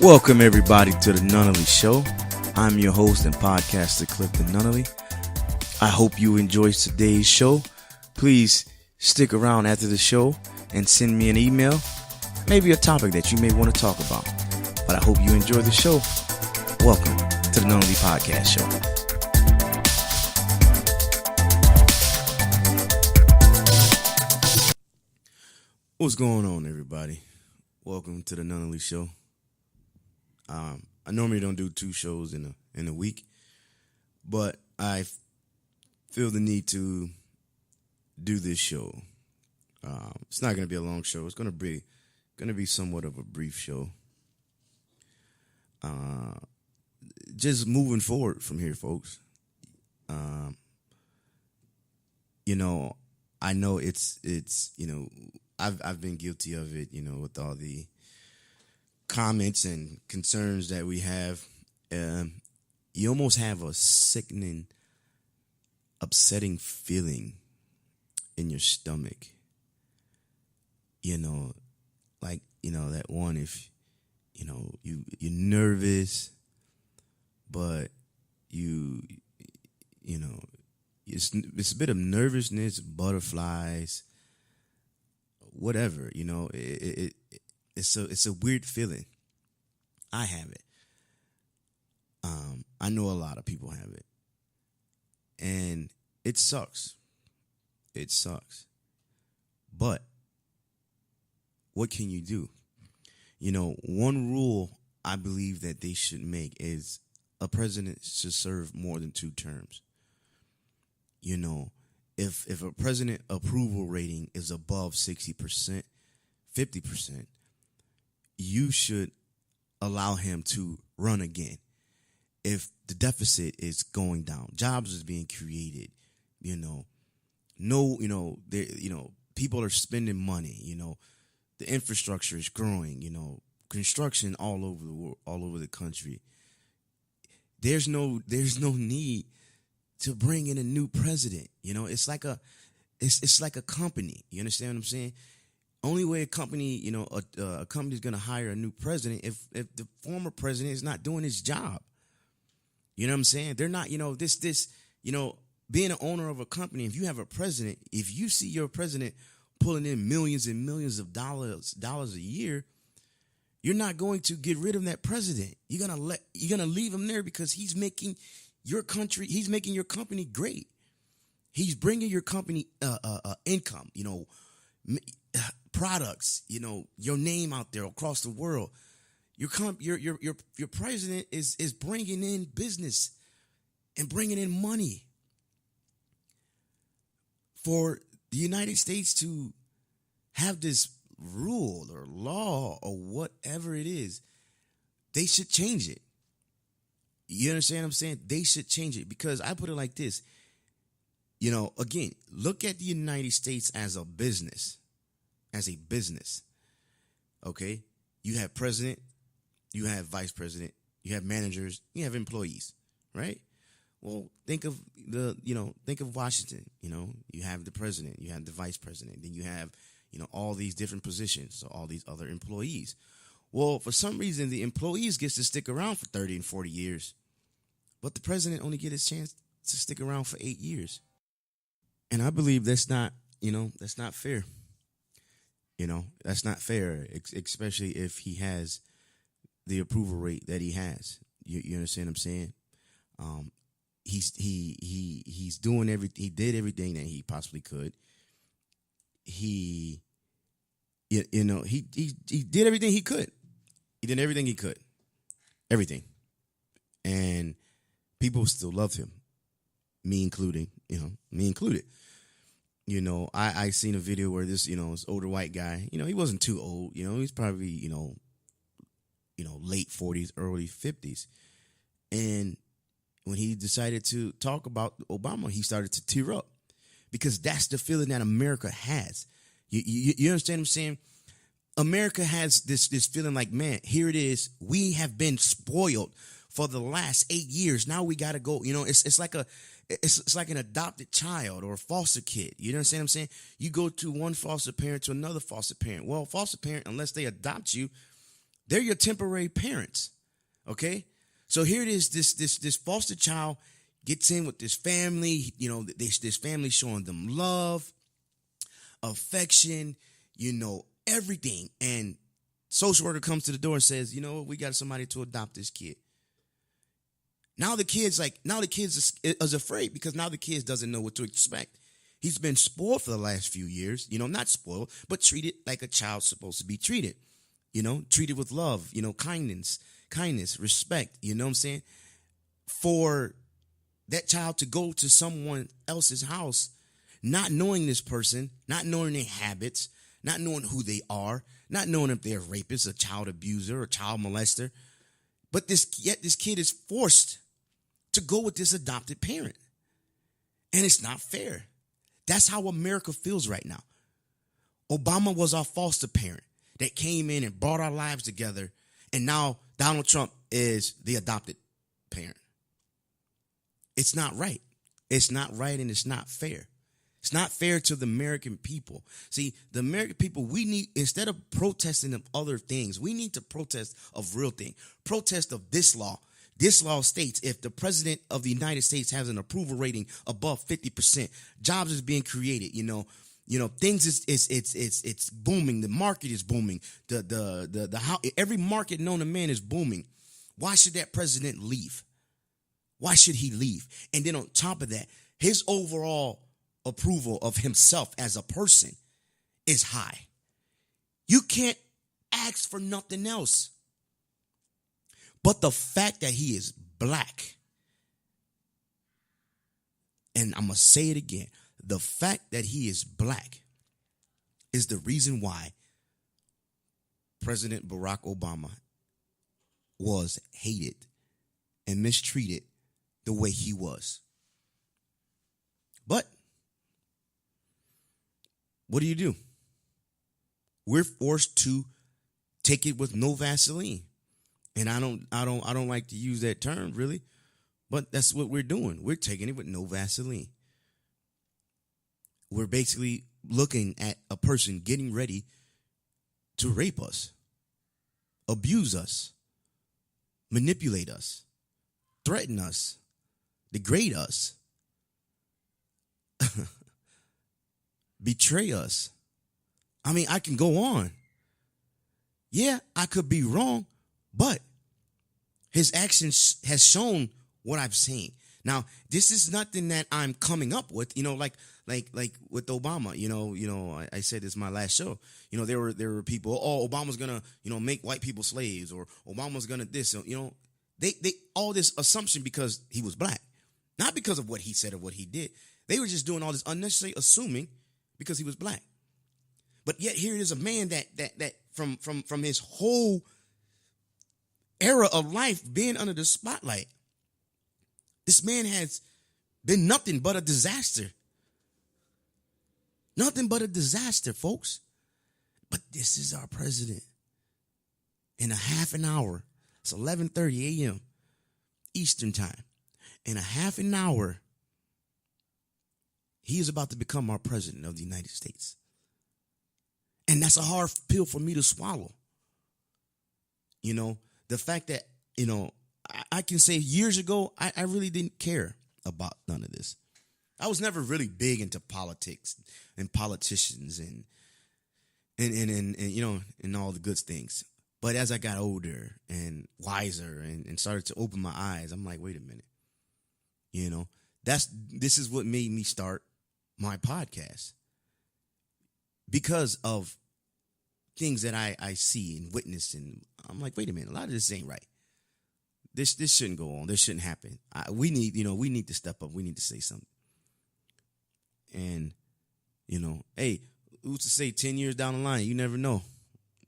Welcome everybody to the Nunnally Show. I'm your host and podcaster Clifton Nunnally. I hope you enjoyed today's show. Please stick around after the show and send me an email, maybe a topic that you may want to talk about. But I hope you enjoy the show. Welcome to the Nunnally Podcast Show. What's going on, everybody? Welcome to the Nunnally Show. I normally don't do two shows in a week, but I feel the need to do this show. It's not going to be a long show. It's going to be somewhat of a brief show. Just moving forward from here, folks. I know it's I've been guilty of it, with all the comments and concerns that we have. You almost have a sickening, upsetting feeling in your stomach. That one, if you're nervous, but it's a bit of nervousness, butterflies, whatever, it's a weird feeling. I have it. I know a lot of people have it. And it sucks. It sucks. But what can you do? One rule I believe that they should make is a president should serve more than 2 terms. If a president approval rating is above 60%, 50%, you should allow him to run again. If the deficit is going down, jobs is being created, people are spending money, the infrastructure is growing, construction all over the world, all over the country. There's no need to bring in a new president. It's like a company. You understand what I'm saying? Only way a company, a company's going to hire a new president if the former president is not doing his job. You know what I'm saying? They're not, being an owner of a company, if you have a president, if you see your president pulling in millions and millions of dollars a year, you're not going to get rid of that president. You're going to leave him there because he's making your company great. He's bringing your company income, products, your name out there across the world. Your president is bringing in business and bringing in money. For the United States to have this rule or law or whatever it is, they should change it. You understand what I'm saying? They should change it, because I put it like this. Again, look at the United States as a business. Okay? You have president, you have vice president, you have managers, you have employees, right? Well, think of Washington. You have the president, you have the vice president, then you have, all these different positions, so all these other employees. Well, for some reason, the employees gets to stick around for 30 and 40 years, but the president only get his chance to stick around for 8 years. And I believe that's not fair. That's not fair, especially if he has the approval rate that he has. You understand what I'm saying? He's doing he did everything that he possibly could. He did everything he could. He did everything he could. Everything. And people still love him. Me included. I seen a video where this older white guy, he wasn't too old, he's probably, late 40s, early 50s. And when he decided to talk about Obama, he started to tear up, because that's the feeling that America has. You understand what I'm saying? America has this feeling like, man, here it is. We have been spoiled for the last 8 years. Now we got to go. It's like an adopted child or a foster kid. You understand what I'm saying? You go to one foster parent to another foster parent. Well, foster parent, unless they adopt you, They're your temporary parents. Okay? So here it is, this foster child gets in with this family, this family showing them love, affection, everything. And social worker comes to the door and says, we got somebody to adopt this kid. Now the kid's is afraid because now the kid doesn't know what to expect. He's been spoiled for the last few years, not spoiled, but treated like a child's supposed to be treated, treated with love, kindness, respect, you know what I'm saying? For that child to go to someone else's house, not knowing this person, not knowing their habits, not knowing who they are, not knowing if they're a rapist, a child abuser, a child molester. But this kid is forced to go with this adopted parent. And it's not fair. That's how America feels right now. Obama was our foster parent that came in and brought our lives together. And now Donald Trump is the adopted parent. It's not right. It's not right and it's not fair. It's not fair to the American people. See, the American people, we need, instead of protesting of other things, we need to protest of real thing. Protest of this law. This law states if the president of the United States has an approval rating above 50%, jobs is being created. Things it's booming. The market is booming. Every market known to man is booming. Why should that president leave? Why should he leave? And then on top of that, his overall approval of himself as a person is high. You can't ask for nothing else. But the fact that he is black, and I'm going to say it again, the fact that he is black is the reason why President Barack Obama was hated and mistreated the way he was. But what do? We're forced to take it with no Vaseline. And I don't like to use that term really, but that's what we're doing. We're taking it with no Vaseline. We're basically looking at a person getting ready to rape us, abuse us, manipulate us, threaten us, degrade us, betray us. I mean, I can go on. Yeah, I could be wrong, but his actions has shown what I've seen. Now, this is nothing that I'm coming up with, like with Obama, I said this in my last show, there were people, Obama's going to, make white people slaves, or Obama's going to this, they all this assumption because he was black, not because of what he said or what he did. They were just doing all this unnecessary assuming because he was black. But yet here it is a man that from his whole era of life being under the spotlight, this man has been nothing but a disaster. Nothing but a disaster, folks. But this is our president. In a half an hour, it's 11:30 a.m. Eastern time. In a half an hour, he is about to become our president of the United States. And that's a hard pill for me to swallow. The fact that, I can say years ago, I really didn't care about none of this. I was never really big into politics and politicians and all the good things. But as I got older and wiser and started to open my eyes, I'm like, wait a minute. This is what made me start my podcast. Because of things that I see and witness, and I'm like, wait a minute, a lot of this ain't right. This shouldn't go on. This shouldn't happen. We need to step up. We need to say something. And, hey, who's to say 10 years down the line, you never know.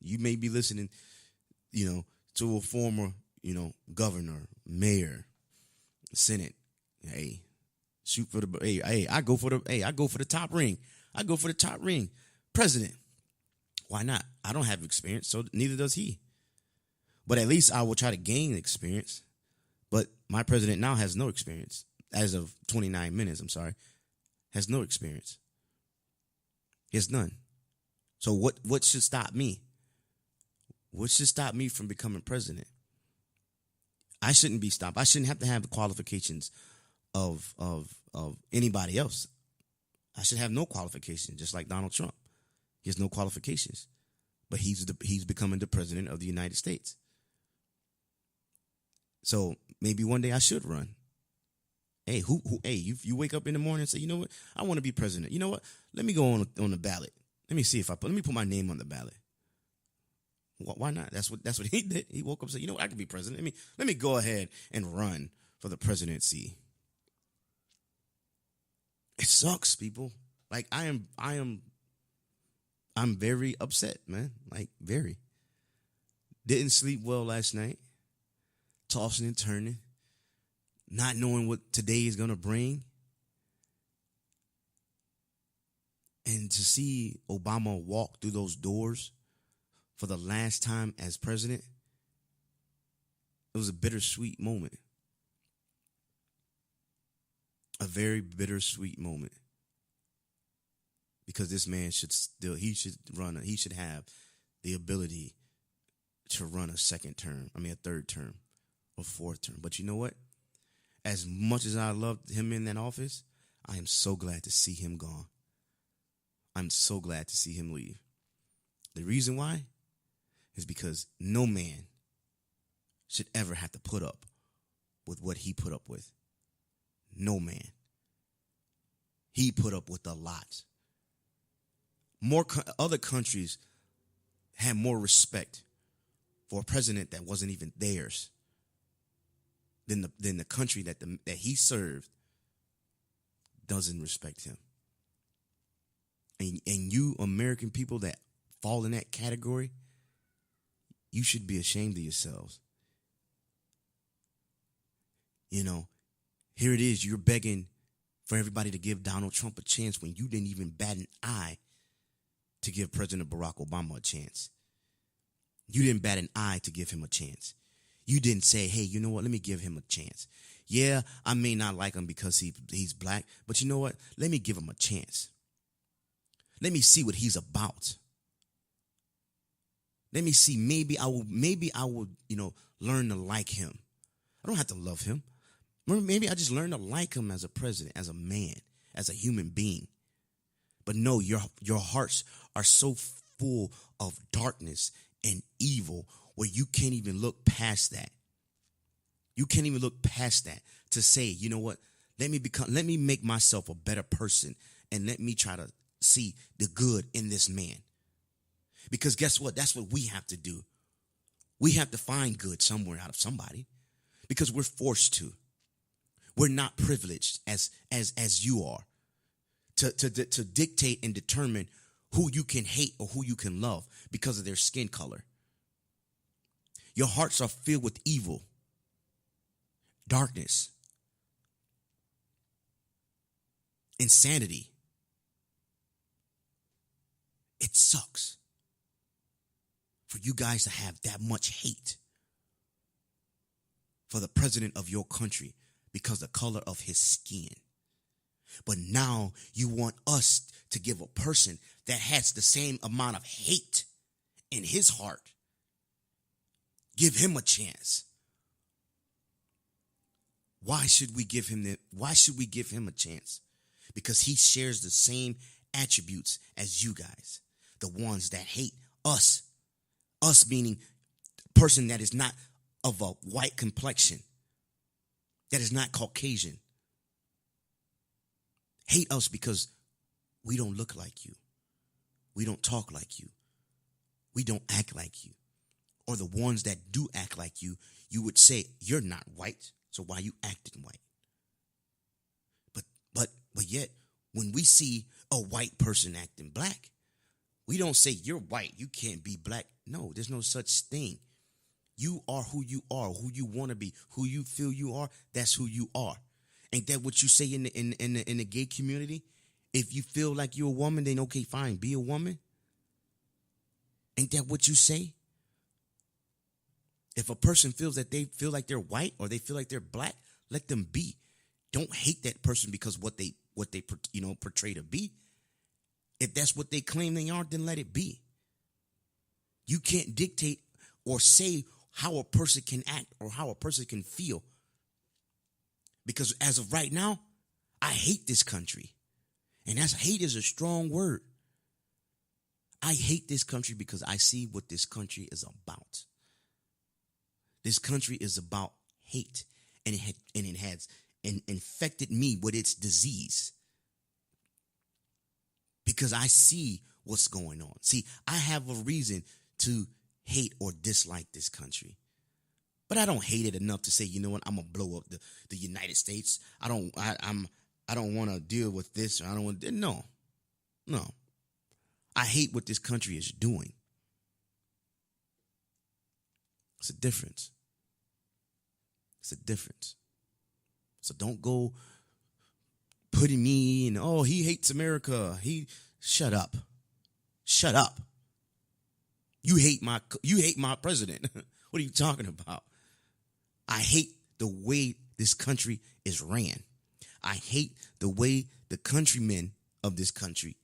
You may be listening, to a former, governor, mayor, Senate. Hey, shoot for the, I go for the top ring. I go for the top ring. President. Why not? I don't have experience, so neither does he. But at least I will try to gain experience. But my president now has no experience. As of 29 minutes, has no experience. He has none. So what should stop me? What should stop me from becoming president? I shouldn't be stopped. I shouldn't have to have the qualifications of anybody else. I should have no qualifications, just like Donald Trump. He has no qualifications, but he's becoming the president of the United States. So maybe one day I should run. Hey, hey, you wake up in the morning and say, you know what, I want to be president. You know what? Let me go on the ballot. Let me see if let me put my name on the ballot. Why not? That's what he did. He woke up and said, you know what, I can be president. Let me go ahead and run for the presidency. It sucks, people. Like I'm very upset, man. Like very. Didn't sleep well last night. Tossing and turning. Not knowing what today is going to bring. And to see Obama walk through those doors for the last time as president, it was a bittersweet moment. A very bittersweet moment. Because this man should have the ability to run a third term or fourth term. But you know what? As much as I loved him in that office, I am so glad to see him gone. I'm so glad to see him leave. The reason why is because no man should ever have to put up with what he put up with. No man. He put up with a lot. Other countries had more respect for a president that wasn't even theirs than the country that he served doesn't respect him. And you American people that fall in that category, you should be ashamed of yourselves. You know, here it is, you're begging for everybody to give Donald Trump a chance when you didn't even bat an eye to give President Barack Obama a chance. You didn't bat an eye to give him a chance. You didn't say, hey, you know what, let me give him a chance. Yeah, I may not like him because he's black, but you know what, let me give him a chance. Let me see what he's about. Let me see, maybe I will, learn to like him. I don't have to love him. Maybe I just learn to like him as a president, as a man, as a human being. But no, your hearts are so full of darkness and evil where you can't even look past that. You can't even look past that to say, you know what, let me make myself a better person and let me try to see the good in this man. Because guess what? That's what we have to do. We have to find good somewhere out of somebody because we're forced to. We're not privileged as you are to dictate and determine who you can hate or who you can love because of their skin color. Your hearts are filled with evil, darkness, insanity. It sucks for you guys to have that much hate for the president of your country because of the color of his skin. But now you want us to give a person that has the same amount of hate in his heart, give him a chance. Why should we give him a chance? Because he shares the same attributes as you guys, the ones that hate us. Us meaning a person that is not of a white complexion, that is not Caucasian. Hate us because we don't look like you. We don't talk like you. We don't act like you. Or the ones that do act like you, you would say, you're not white, so why you acting white? But yet, when we see a white person acting black, we don't say, you're white, you can't be black. No, there's no such thing. You are who you want to be, who you feel you are, that's who you are. Ain't that what you say in the gay community? If you feel like you're a woman, then okay, fine, be a woman. Ain't that what you say? If a person feels that they feel like they're white or they feel like they're black, let them be. Don't hate that person because what they portray to be. If that's what they claim they are, then let it be. You can't dictate or say how a person can act or how a person can feel. Because as of right now, I hate this country. And that's hate is a strong word. I hate this country because I see what this country is about. This country is about hate, and it has infected me with its disease because I see what's going on. See, I have a reason to hate or dislike this country, but I don't hate it enough to say, you know what, I'm gonna blow up the United States. I don't want to deal with this. Or I don't want. No. I hate what this country is doing. It's a difference. It's a difference. So don't go putting me in, oh, he hates America. Shut up. Shut up. You hate my president. What are you talking about? I hate the way this country is ran. I hate the way the countrymen of this country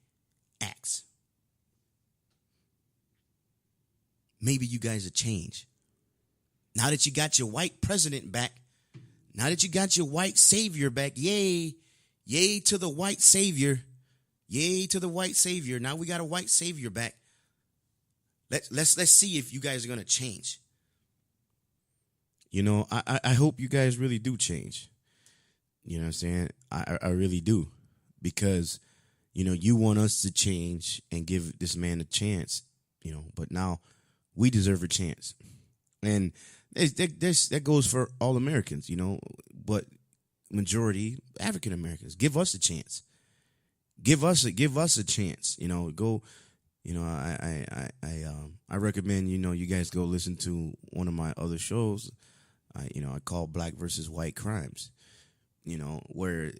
acts. Maybe you guys will change. Now that you got your white president back, now that you got your white savior back, yay to the white savior. Yay to the white savior. Now we got a white savior back. Let's see if you guys are going to change. You know, I hope you guys really do change. You know what I'm saying? I really do. Because, you know, you want us to change and give this man a chance, you know, but now we deserve a chance. And that goes for all Americans, you know, but majority African Americans. Give us a chance. Give us a chance. You know, go. You know, I recommend, you know, you guys go listen to one of my other shows. I call Black versus White Crimes. You know, where,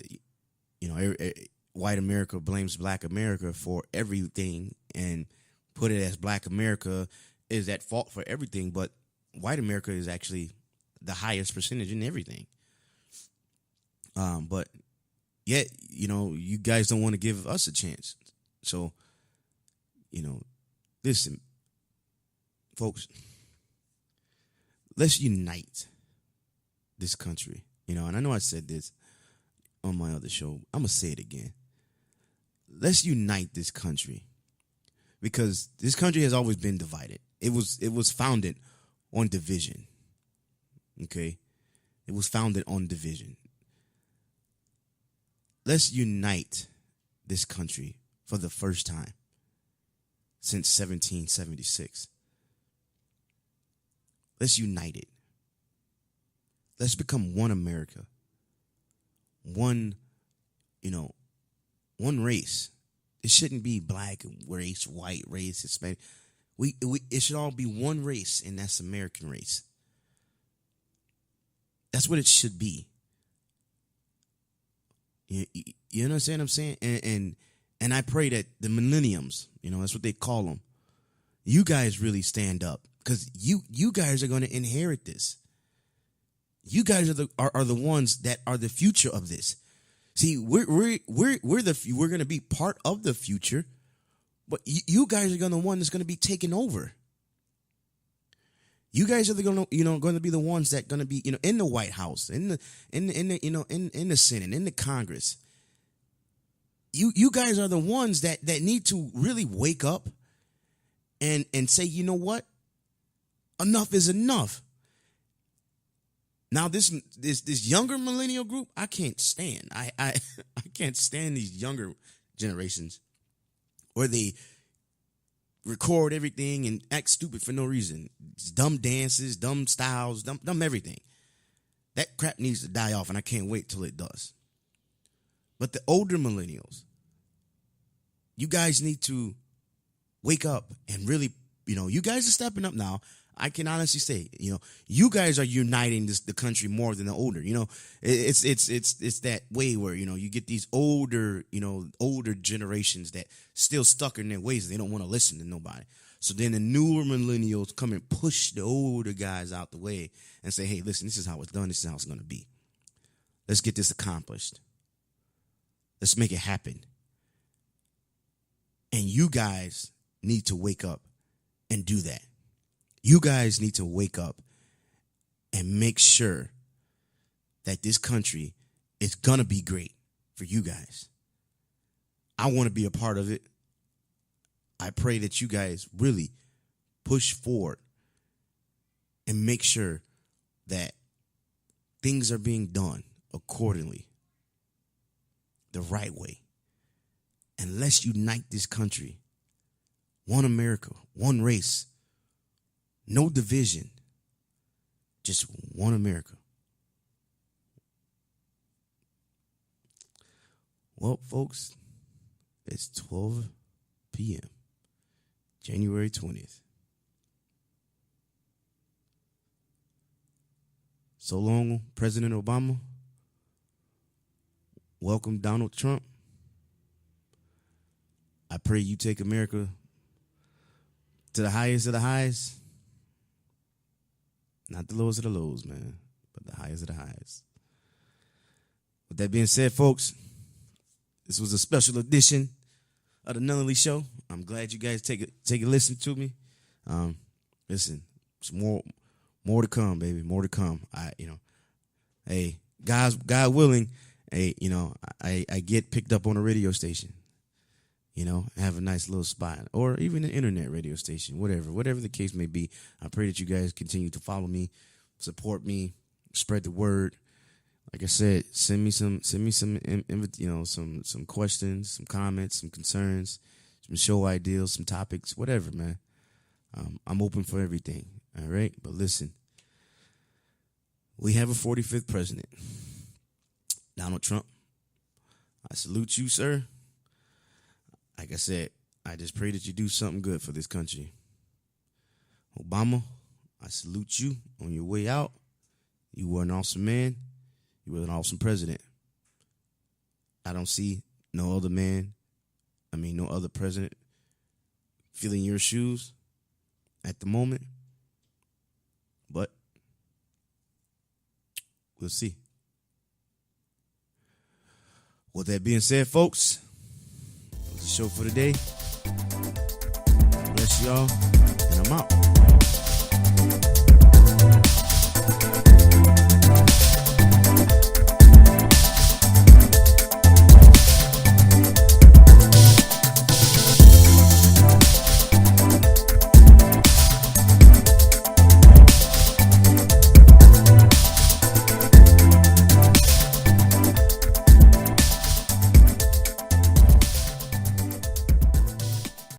you know, white America blames Black America for everything and put it as Black America is at fault for everything, but white America is actually the highest percentage in everything. But yet, you know, you guys don't want to give us a chance. So, you know, listen, folks, let's unite this country. You know, and I know I said this on my other show. I'm going to say it again. Let's unite this country because this country has always been divided. It was founded on division. Okay? It was founded on division. Let's unite this country for the first time since 1776. Let's unite it. Let's become one America. One, you know, one race. It shouldn't be black race, white race, Hispanic. It should all be one race, and that's American race. That's what it should be. You understand what I'm saying? And I pray that the millenniums, you know, that's what they call them, you guys really stand up because you guys are going to inherit this. You guys are the ones that are the future of this. See, we're going to be part of the future, but you guys are going to one that's going to be taking over. You guys are going to be the ones that going to be, you know, in the White House, in the Senate, in the Congress. You guys are the ones that need to really wake up and say, you know what? Enough is enough. Now this younger millennial group, I can't stand. I can't stand these younger generations where they record everything and act stupid for no reason. It's dumb dances, dumb styles, dumb everything. That crap needs to die off, and I can't wait till it does. But the older millennials, you guys need to wake up and really, you know, you guys are stepping up now. I can honestly say, you know, you guys are uniting the country more than the older. You know, it's that way where, you know, you get these older generations that still stuck in their ways. They don't want to listen to nobody. So then the newer millennials come and push the older guys out the way and say, hey, listen, this is how it's done. This is how it's going to be. Let's get this accomplished. Let's make it happen. And you guys need to wake up and do that. You guys need to wake up and make sure that this country is going to be great for you guys. I want to be a part of it. I pray that you guys really push forward and make sure that things are being done accordingly, the right way. And let's unite this country. One America, one race, no division, just one America. Well, folks, it's 12 p.m., January 20th. So long, President Obama. Welcome, Donald Trump. I pray you take America to the highest of the highs. Not the lowest of the lows, man, but the highest of the highs. With that being said, folks, this was a special edition of the Nunnally Show. I'm glad you guys take a listen to me. Listen, it's more to come, baby. More to come. Hey, God willing, hey, I get picked up on a radio station. Have a nice little spot, or even an internet radio station, whatever the case may be. I pray that you guys continue to follow me, support me, spread the word. Like I said, send me some questions, some comments, some concerns, some show ideas, some topics, whatever, man. I'm open for everything. All right, but listen, we have a 45th president, Donald Trump. I salute you, sir. Like I said, I just pray that you do something good for this country. Obama, I salute you on your way out. You were an awesome man. You were an awesome president. I don't see no other president filling your shoes at the moment. But we'll see. With that being said, folks, that's the show for today. Bless y'all, and I'm out.